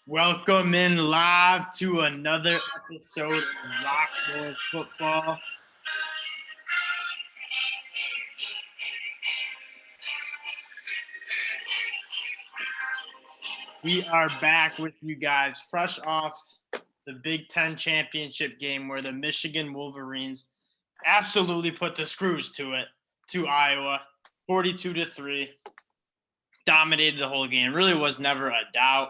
Welcome in live to another episode of Rock Boys Football. We are back with you guys, fresh off the Big Ten championship game where the Michigan Wolverines absolutely put the screws to Iowa, 42-3. Dominated the whole game. Really was never a doubt.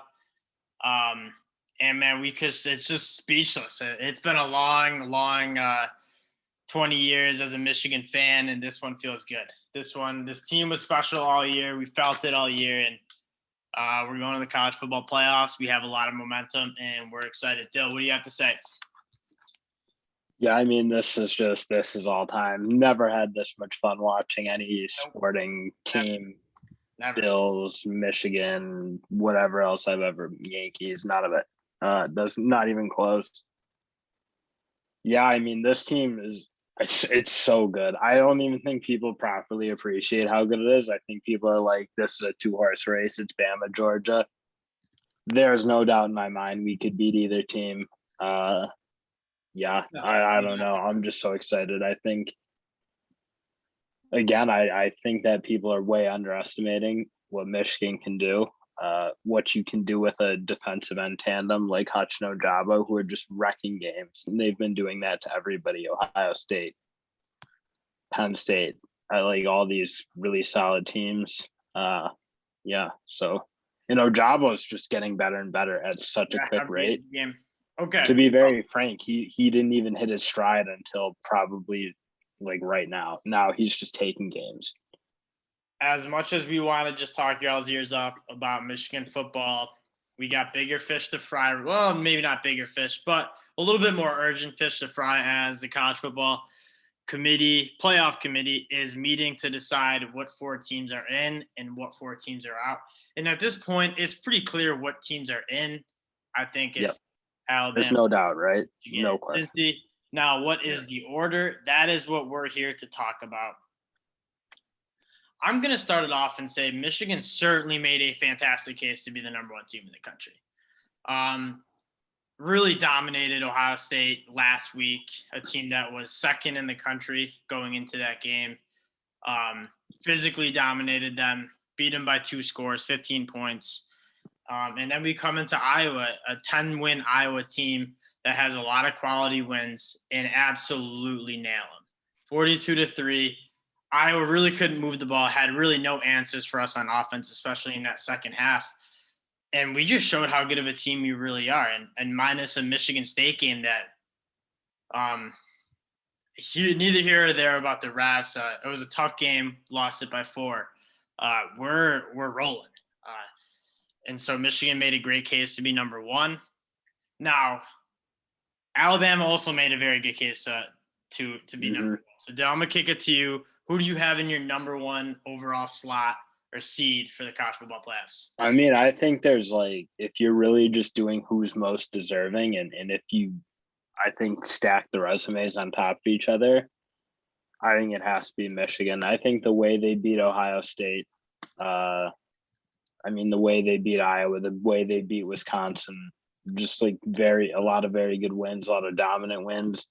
And man, it's just speechless. It's been a long 20 years as a Michigan fan, and this one feels good. This team was special all year. We felt it all year, and we're going to the college football playoffs. We have a lot of momentum, and we're excited. Dill, what do you have to say? Yeah, I mean, this is all time. Never had this much fun watching any sporting team. Never. Bills, Michigan, whatever else Yankees, none of it. Does not even close. Yeah, I mean, this team it's so good. I don't even think people properly appreciate how good it is. I think people are like, this is a 2-horse race. It's Bama, Georgia. There's no doubt in my mind we could beat either team. Yeah, I don't know. I'm just so excited. I think, again, I think that people are way underestimating what Michigan can do, what you can do with a defensive end tandem like Hutch and Ojabo, who are just wrecking games. And they've been doing that to everybody, Ohio State, Penn State, like all these really solid teams. Yeah, so, Ojabo's just getting better and better at such a quick rate. Okay. To be very frank, he didn't even hit his stride until probably like right now. Now he's just taking games. As much as we want to just talk y'all's ears off about Michigan football, we got bigger fish to fry. Well, maybe not bigger fish, but a little bit more urgent fish to fry as the college football playoff committee is meeting to decide what 4 teams are in and what 4 teams are out. And at this point, it's pretty clear what teams are in. I think it's Alabama. There's no doubt, right? Michigan, no question. Cincy. Now, what is the order? That is what we're here to talk about. I'm going to start it off and say Michigan certainly made a fantastic case to be the number 1 team in the country. Really dominated Ohio State last week, a team that was second in the country going into that game. Physically dominated them, beat them by 2 scores, 15 points. And then we come into Iowa, a 10-win Iowa team that has a lot of quality wins and absolutely nail them. 42-3. Iowa really couldn't move the ball, had really no answers for us on offense, especially in that second half. And we just showed how good of a team we really are. And minus a Michigan State game that neither here or there about the refs. It was a tough game, lost it by 4. We're rolling. And so Michigan made a great case to be number 1. Now, Alabama also made a very good case to be number 1. So, Del, I'm going to kick it to you. Who do you have in your number 1 overall slot or seed for the college football playoffs? I mean, I think there's if you're really just doing who's most deserving, and if you, I think, stack the resumes on top of each other, I think it has to be Michigan. I think the way they beat Ohio State, the way they beat Iowa, the way they beat Wisconsin, just a lot of very good wins, a lot of dominant wins.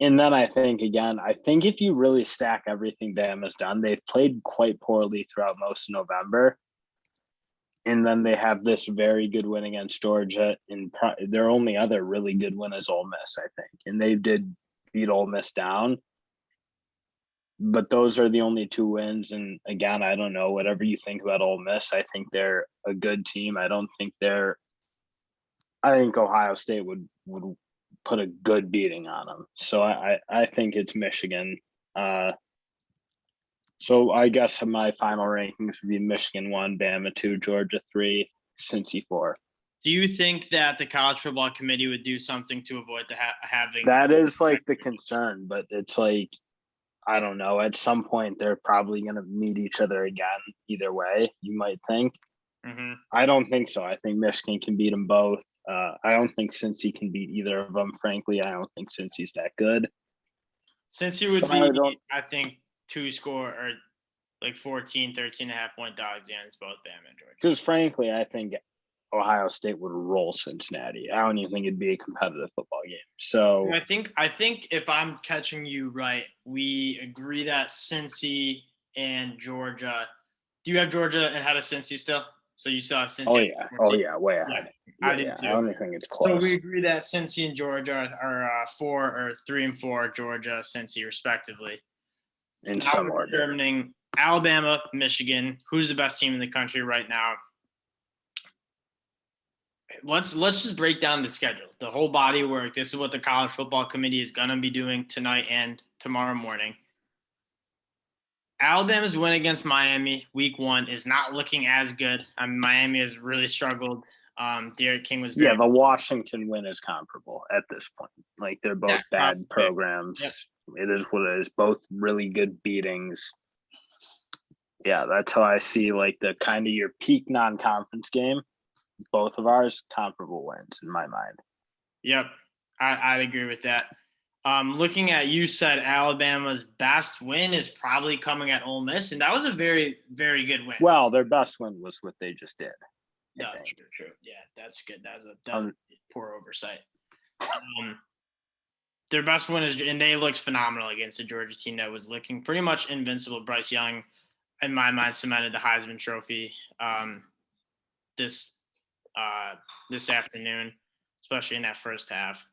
And then I think if you really stack everything Bama's done, they've played quite poorly throughout most of November. And then they have this very good win against Georgia. And their only other really good win is Ole Miss, I think. And they did beat Ole Miss down. But those are the only 2 wins. And again, I don't know, whatever you think about Ole Miss, I think they're a good team. I think Ohio State would put a good beating on them. So I think it's Michigan. So I guess my final rankings would be Michigan 1, Bama 2, Georgia 3, Cincy 4. Do you think that the college football committee would do something to avoid having? That is the concern, but it's I don't know. At some point, they're probably going to meet each other again. Either way, you might think. Mm-hmm. I don't think so. I think Michigan can beat them both. I don't think Cincy can beat either of them. Frankly, I don't think Cincy's that good. Cincy would be, I think, 2 score or 13.5 point dogs against both Bama and Georgia. Because frankly, I think Ohio State would roll Cincinnati. I don't even think it'd be a competitive football game. So I think if I'm catching you right, we agree that Cincy and Georgia. Do you have Georgia ahead of Cincy still? So you still have Cincy. oh yeah, way Yeah, ahead. I Yeah, did yeah. too. I don't even think it's So we close. agree that Cincy and Georgia are 3 and 4, Georgia, Cincy, respectively. In Now some we're order. determining Alabama, Michigan. Who's the best team in the country right now? Let's just break down the schedule, the whole body of work. This is what the college football committee is going to be doing tonight and tomorrow morning. Alabama's win against Miami week 1 is not looking as good. Miami has really struggled. Derek King was the Washington win is comparable at this point. Like they're both bad programs. Yep. It is what it is. Both really good beatings. Yeah, that's how I see like the kind of your peak non-conference game. Both of ours comparable wins in my mind. Yep, I'd agree with that. Looking at, you said Alabama's best win is probably coming at Ole Miss, and that was a very, very good win. Well, their best win was what they just did. No, true. Yeah, that's good. That was a poor oversight. Their best win is, and they looked phenomenal against a Georgia team that was looking pretty much invincible. Bryce Young, in my mind, cemented the Heisman Trophy this afternoon, especially in that first half.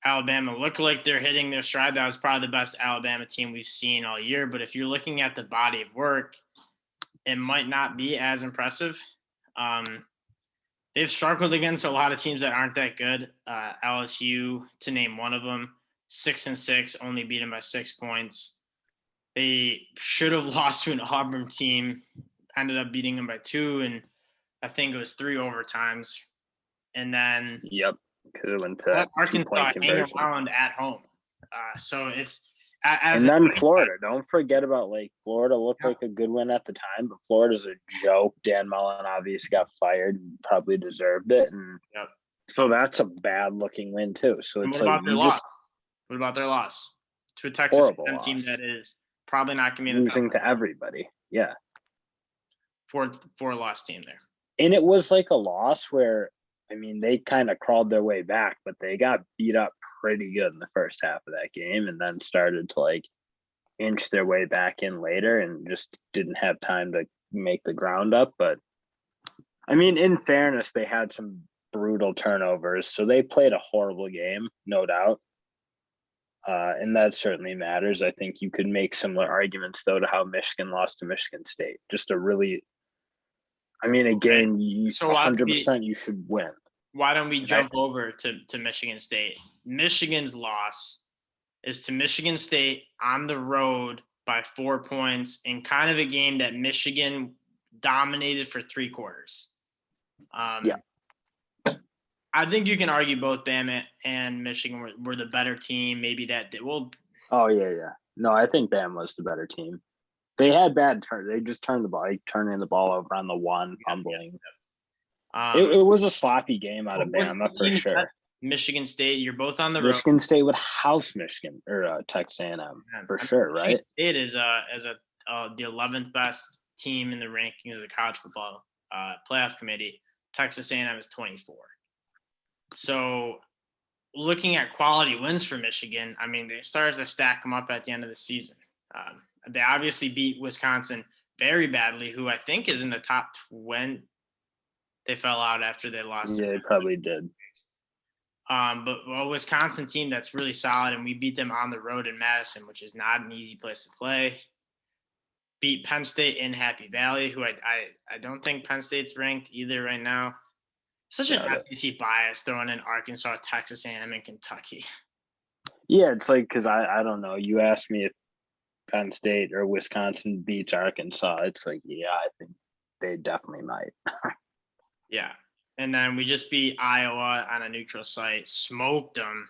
Alabama looked like they're hitting their stride. That was probably the best Alabama team we've seen all year. But if you're looking at the body of work, it might not be as impressive. They've struggled against a lot of teams that aren't that good. LSU, to name one of them, 6-6, only beat them by 6 points. They should have lost to an Auburn team, ended up beating them by 2, and I think it was 3 overtimes. And then could have went to Arkansas hanging around at home. So it's and then Florida. Don't forget about Florida looked like a good win at the time, but Florida's a joke. Dan Mullen obviously got fired and probably deserved it, and so that's a bad looking win too. So it's what about their loss? What about their loss to a Texas A&M team that is probably not going to be losing to everybody? Yeah, four loss team there, and it was like a loss where. I mean, they kind of crawled their way back, but they got beat up pretty good in the first half of that game and then started to inch their way back in later and just didn't have time to make the ground up. But I mean, in fairness, they had some brutal turnovers. So they played a horrible game, no doubt. And that certainly matters. I think you could make similar arguments, though, to how Michigan lost to Michigan State. Just a really, a game you 100% you should win. Why don't we jump over to Michigan State? Michigan's loss is to Michigan State on the road by 4 points in kind of a game that Michigan dominated for 3 quarters. I think you can argue both Bama and Michigan were the better team. Maybe that Oh, yeah. No, I think Bama was the better team. They had bad turns. They just turned the ball, turning the ball over on the one, fumbling. It was a sloppy game out of Bama for sure. Michigan State, you're both on the road. Michigan State would house Michigan or Texas A&M for sure, right? It is the 11th best team in the rankings of the college football playoff committee. Texas A&M is 24. So, looking at quality wins for Michigan, they started to stack them up at the end of the season. They obviously beat Wisconsin very badly, who I think is in the top 20. They fell out after they lost. Yeah, they probably did. But a Wisconsin team that's really solid, and we beat them on the road in Madison, which is not an easy place to play. Beat Penn State in Happy Valley, who I don't think Penn State's ranked either right now. Such an SEC bias throwing in Arkansas, Texas A&M, and Kentucky. Yeah, it's because I don't know. You asked me if Penn State or Wisconsin beats Arkansas. It's I think they definitely might. Yeah. And then we just beat Iowa on a neutral site, smoked them.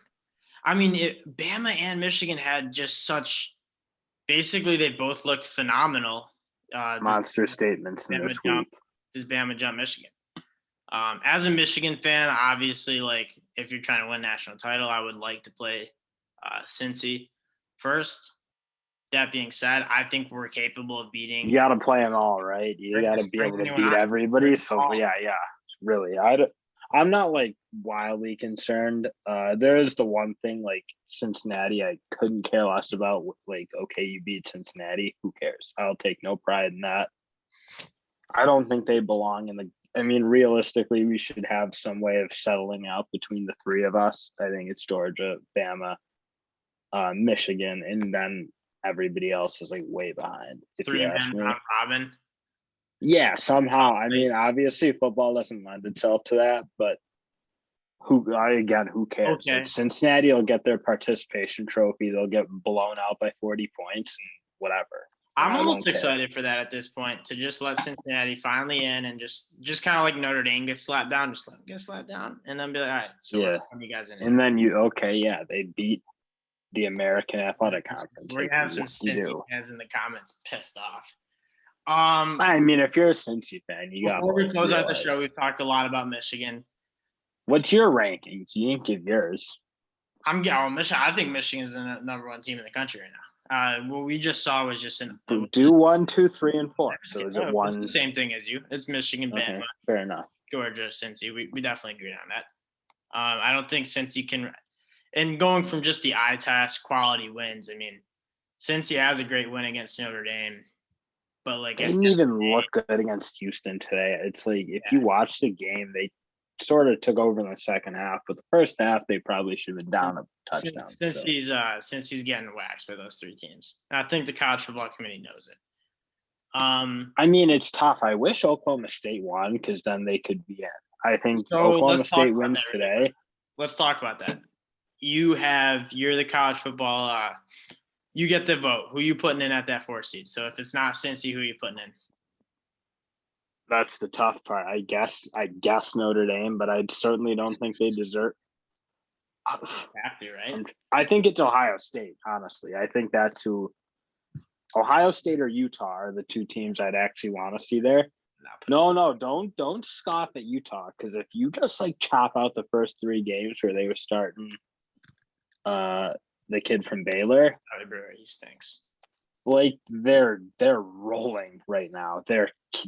Bama and Michigan had just basically they both looked phenomenal. Monster statements in this week. Does Bama jump Michigan? As a Michigan fan, obviously, if you're trying to win a national title, I would like to play Cincy first. That being said, I think we're capable of beating. You got to play them all, right? You got to be able to beat everybody. So, yeah. really. I'm not like wildly concerned. There is the one thing like Cincinnati I couldn't care less about. Like, okay, you beat Cincinnati. Who cares? I'll take no pride in that. I don't think they belong in the. I mean, realistically, we should have some way of settling out between the three of us. I think it's Georgia, Bama, Michigan, and then everybody else is like way behind. If you ask me, Robin. Yeah, somehow. I mean, obviously, football doesn't lend itself to that, but who cares? Okay. Like, Cincinnati will get their participation trophy. They'll get blown out by 40 points and whatever. I'm almost excited for that at this point, to just let Cincinnati finally in and just kind of like Notre Dame get slapped down, just let them get slapped down, and then be like, all right, so Yeah. you guys in it. And then they beat the American Athletic Conference. We're gonna have some Cincy fans in the comments pissed off. I mean, if you're a Cincy fan, you got. Before we close out the show, we've talked a lot about Michigan. What's your rankings? You didn't give yours. Michigan. I think Michigan is the number one team in the country right now. What we just saw was just do 1, 2, 3, and 4. So is it one? It's the same thing as you. It's Michigan, okay, Bama, fair enough. Georgia, Cincy. We definitely agree on that. I don't think Cincy can. And going from just the eye test, quality wins. I mean, Cincy has a great win against Notre Dame, but like they didn't even look good against Houston today. It's like if you watch the game, they sort of took over in the second half, but the first half they probably should have been down a touchdown. Since he's getting waxed by those three teams, and I think the college football committee knows it. I mean, it's tough. I wish Oklahoma State won because then they could be in. I think Oklahoma State wins today. Let's talk about that. You're the college football. You get the vote. Who you putting in at that 4 seed? So if it's not Cincy, who are you putting in? That's the tough part. I guess Notre Dame, but I certainly don't think they deserve. Have to, right? I think it's Ohio State. Honestly, I think that's who. Ohio State or Utah are the two teams I'd actually want to see there. No, don't scoff at Utah, because if you just like chop out the first 3 games where they were starting, the kid from Baylor, he stinks. Like they're rolling right now.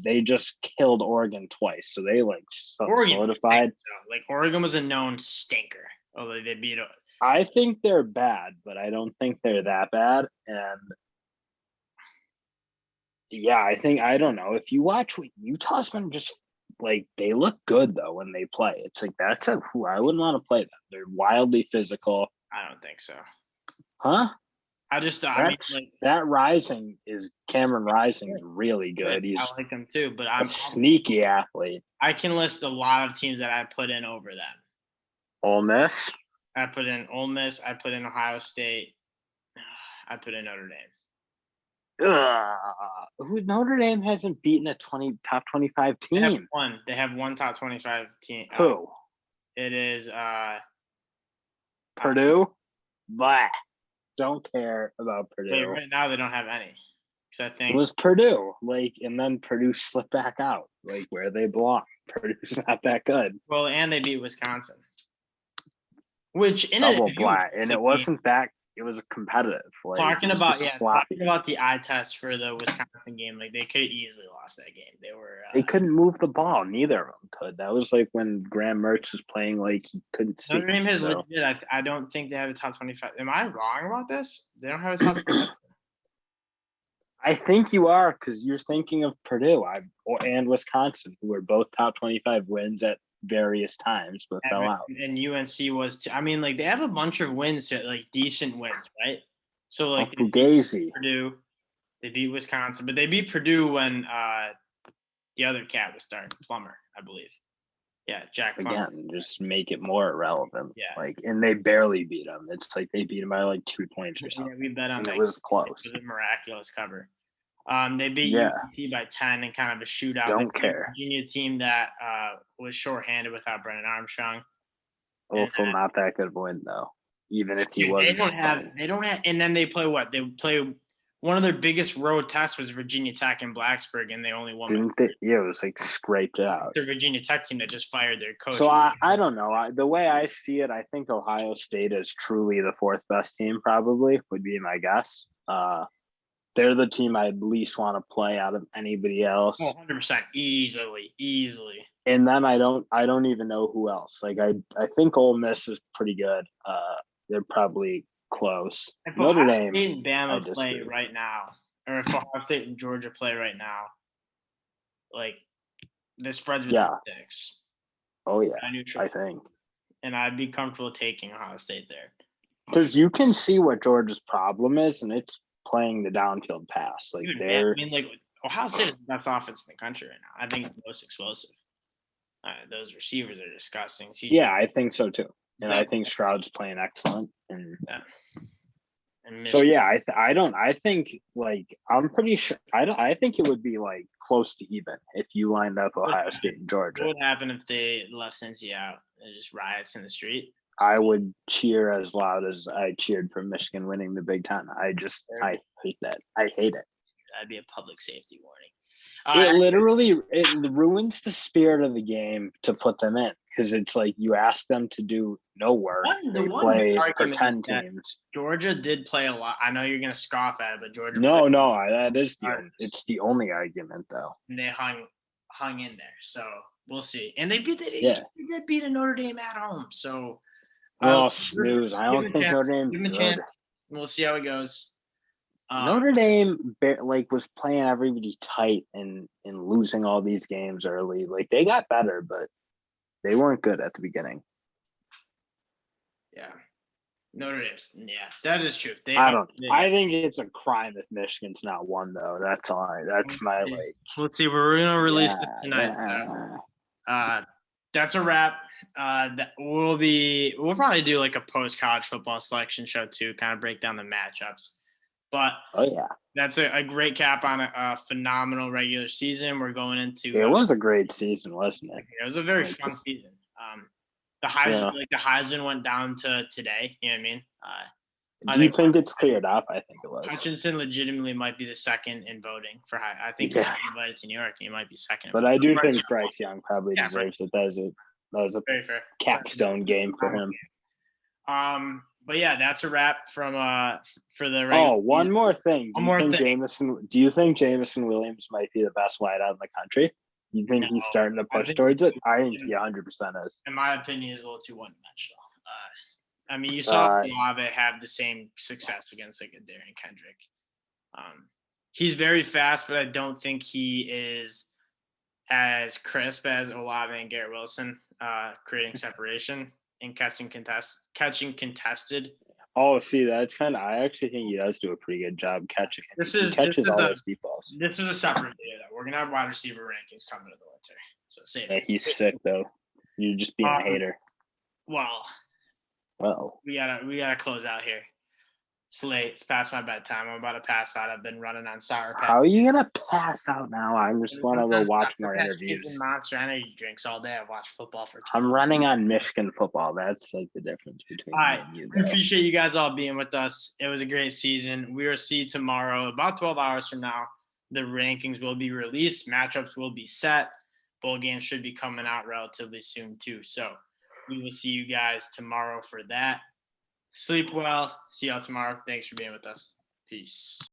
They just killed Oregon twice, so they like solidified. Like Oregon was a known stinker, although they beat it. I think they're bad, but I don't think they're that bad. And yeah, I don't know. If you watch Utah's been just like, they look good though when they play. It's like who I wouldn't want to play them. They're wildly physical. I don't think so. Huh? That Rising is Cameron Rising is really good. I like him too, but I'm a sneaky athlete. I can list a lot of teams that I put in over them. Ole Miss. I put in Ole Miss. I put in Ohio State. I put in Notre Dame. Notre Dame hasn't beaten a top 25 team. They have one top 25 team. Who? It is Purdue. But don't care about Purdue. Wait, right now they don't have any. Because I think it was Purdue, and then Purdue slipped back out, where they belong. Purdue's not that good. Well, and they beat Wisconsin, which and it wasn't that. It was competitive. Talking about the eye test for the Wisconsin game, they could have easily lost that game. They couldn't move the ball. Neither of them could. That was when Graham Mertz was playing he couldn't see. Notre Dame has legit. I don't think they have a top 25. Am I wrong about this? They don't have a top 25. I think you are, because you're thinking of Purdue and Wisconsin, who were both top 25 wins at various times, but fell out. And UNC was too. I mean, they have a bunch of wins, decent wins, right? So Fugazi. Purdue, they beat Wisconsin, but they beat Purdue when the other cat was starting, Plummer, I believe. Yeah, Jack Plummer. Again, just make it more irrelevant. Yeah. And they barely beat them. It's they beat them by 2 points or something. Yeah, we bet on that. It was close. It was a miraculous cover. They beat UNC by 10 in kind of a shootout. Don't care. Virginia team that was shorthanded without Brennan Armstrong. Also, not that good of a win though. Even if he was. They don't have. And then they play what? They play. One of their biggest road tests was Virginia Tech in Blacksburg, and they only won. Didn't they? Yeah, it was scraped out. The Virginia Tech team that just fired their coach. So I don't know. The way I see it, I think Ohio State is truly the 4th best team. Probably would be my guess. they're the team I'd least want to play out of anybody else. 100% easily. And then I don't even know who else. Like I think Ole Miss is pretty good. They're probably close. If Notre Ohio Dame, State and I Bama play disagree. right now, or if Ohio State and Georgia play right now, like the spread's within Yeah. 6. Oh yeah, Neutral, I think. and I'd be comfortable taking Ohio State there. Because you can see what Georgia's problem is, and it's playing the downfield pass. Like Dude, they're I mean, like Ohio State is the best offense in the country right now. I think the most explosive. Those receivers are disgusting. yeah, I think so too. And Yeah. I think Stroud's playing excellent. And And so yeah, I think like I'm pretty sure I think it would be like close to even if you lined up Ohio State and Georgia. What would happen if they left Cincy out? Just riots in the street. I would cheer as loud as I cheered for Michigan winning the Big Ten. I hate that. I hate it. That'd be a public safety warning. It ruins the spirit of the game to put them in because it's like you ask them to do no work. They play pretend teams. Georgia did play a lot. I know you're gonna scoff at it, but Georgia. That is it's the only argument though. And they hung in there, so we'll see. And they did beat a Notre Dame at home, so. Snooze! I don't think Notre Dame's good. We'll see how it goes. Notre Dame was playing everybody tight and losing all these games early. Like they got better, but they weren't good at the beginning. Yeah, Notre Dame's. Yeah, that is true. I think it's a crime if Michigan's not won though. That's my like. Let's see. We're gonna release this tonight. So, that's a wrap. We'll probably do like a post college football selection show too, kind of break down the matchups. But that's a great cap on a phenomenal regular season. We're going into. It was a great season, wasn't it? It was a very fun season. The Heisman went down to today. You know what I mean? Do you think it's cleared up? I think it was. Hutchinson legitimately might be the second in voting for high. I think he's invited to New York. And he might be second. But I do think Bryce Young probably deserves it. That was a capstone game for him. But yeah, that's a wrap for the. One more thing. Do you think Jamison Williams might be the best wideout in the country? You think he's starting to push towards it? I think he 100% is. In my opinion, he's a little too one-dimensional. I mean, you saw Olave have the same success against like a Darian Kendrick. He's very fast, but I don't think he is as crisp as Olave and Garrett Wilson, creating separation and catching contested. Oh, see, that's I actually think he does do a pretty good job catching. He catches all those deep balls. This is a separate video, though. We're gonna have wide receiver rankings coming to the winter. So save it. He's sick though. You're just being a hater. Well, we gotta close out here. It's late. It's past my bedtime. I'm about to pass out. I've been running on Sour Patch. How are you gonna pass out now? I just want to go watch more interviews. Monster Energy drinks all day. I watch football for. I'm running on Michigan football. That's like the difference between me and you. We appreciate you guys all being with us. It was a great season. We will see you tomorrow, about 12 hours from now. The rankings will be released. Matchups will be set. Bowl games should be coming out relatively soon too. So we will see you guys tomorrow for that. Sleep well. See y'all tomorrow. Thanks for being with us. Peace.